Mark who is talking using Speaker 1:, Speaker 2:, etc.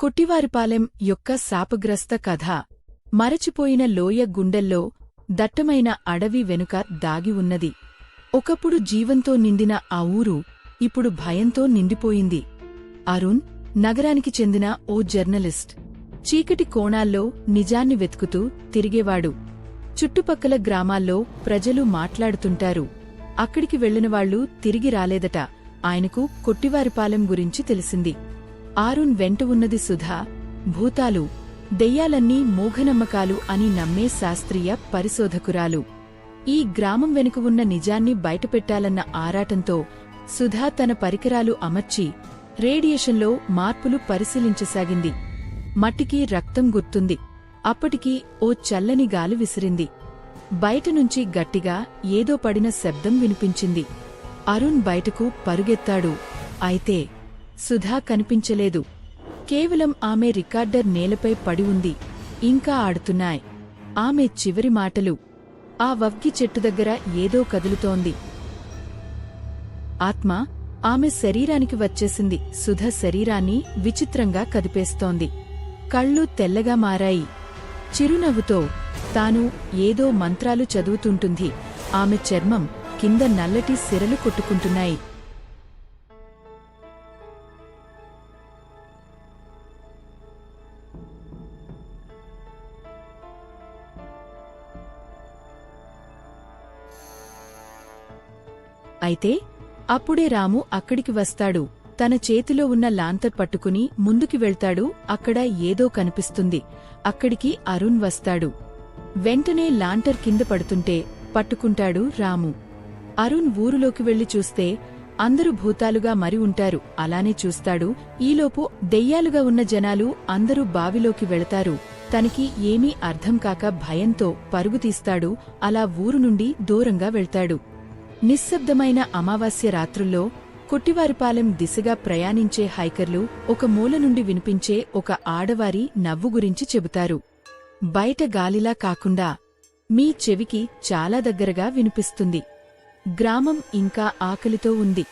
Speaker 1: కొట్టివారిపాలెం యొక్క శాపగ్రస్త కథ. మరచిపోయిన లోయ గుండెల్లో దట్టమైన అడవి వెనుక దాగి ఉన్నది. ఒకప్పుడు జీవంతో నిండిన ఆ ఊరు ఇప్పుడు భయంతో నిండిపోయింది. అరుణ్ నగరానికి చెందిన ఓ జర్నలిస్ట్. చీకటి కోణాల్లో నిజాన్ని వెతుకుతూ తిరిగేవాడు. చుట్టుపక్కల గ్రామాల్లో ప్రజలు మాట్లాడుతుంటారు. అక్కడికి వెళ్లినవాళ్లు తిరిగి రాలేదట. ఆయనకు కొట్టివారిపాలెం గురించి తెలిసింది. అరుణ్ వెంట ఉన్నది సుధా, భూతాలు, దెయ్యాలన్నీ మూఢనమ్మకాలు అని నమ్మే శాస్త్రీయ పరిశోధకురాలు. ఈ గ్రామం వెనుక ఉన్న నిజాన్ని బయటపెట్టాలన్న ఆరాటంతో సుధా తన పరికరాలు అమర్చి రేడియేషన్లో మార్పులు పరిశీలించసాగింది. మట్టికి రక్తం గుర్తుంది. అప్పటికి ఓ చల్లని గాలి విసిరింది. బయటనుంచి గట్టిగా ఏదో పడిన శబ్దం వినిపించింది. అరుణ్ బయటకు పరుగెత్తాడు. అయితే సుధా కనిపించలేదు. కేవలం ఆమె రికార్డర్ నేలపై పడి ఉంది. ఇంకా ఆడుతున్నాయి ఆమె చివరి మాటలు. ఆ వవ్కి చెట్టు దగ్గర ఏదో కదులుతోంది. ఆత్మ ఆమె శరీరానికి వచ్చేసింది. సుధ శరీరాన్ని విచిత్రంగా కదిపేస్తోంది. కళ్ళు తెల్లగా మారాయి. చిరునవ్వుతో తాను ఏదో మంత్రాలు చదువుతుంటుంది. ఆమె చర్మం కింద నల్లటి సిరలు కొట్టుకుంటున్నాయి. అయితే అప్పుడే రాము అక్కడికి వస్తాడు. తన చేతిలో ఉన్న లాంతర్ పట్టుకుని ముందుకి వెళ్తాడు. అక్కడ ఏదో కనిపిస్తుంది. అక్కడికి అరుణ్ వస్తాడు. వెంటనే లాంటర్ కింద పడుతుంటే పట్టుకుంటాడు రాము. అరుణ్ ఊరులోకి వెళ్లి చూస్తే అందరూ భూతాలుగా మరి ఉంటారు. అలానే చూస్తాడు. ఈలోపు దెయ్యాలుగా ఉన్న జనాలు అందరూ బావిలోకి వెళతారు. తనకి ఏమీ అర్థం కాక భయంతో పరుగుతీస్తాడు. అలా ఊరు నుండి దూరంగా వెళ్తాడు. నిశ్శబ్దమైన అమావాస్య రాత్రుల్లో కొట్టివారిపాలెం దిశగా ప్రయాణించే హైకర్లు ఒక మూల నుండి వినిపించే ఒక ఆడవారి నవ్వు గురించి చెబుతారు. బయట గాలిలా కాకుండా మీ చెవికి చాలా దగ్గరగా వినిపిస్తుంది. గ్రామం ఇంకా ఆకలితో ఉంది.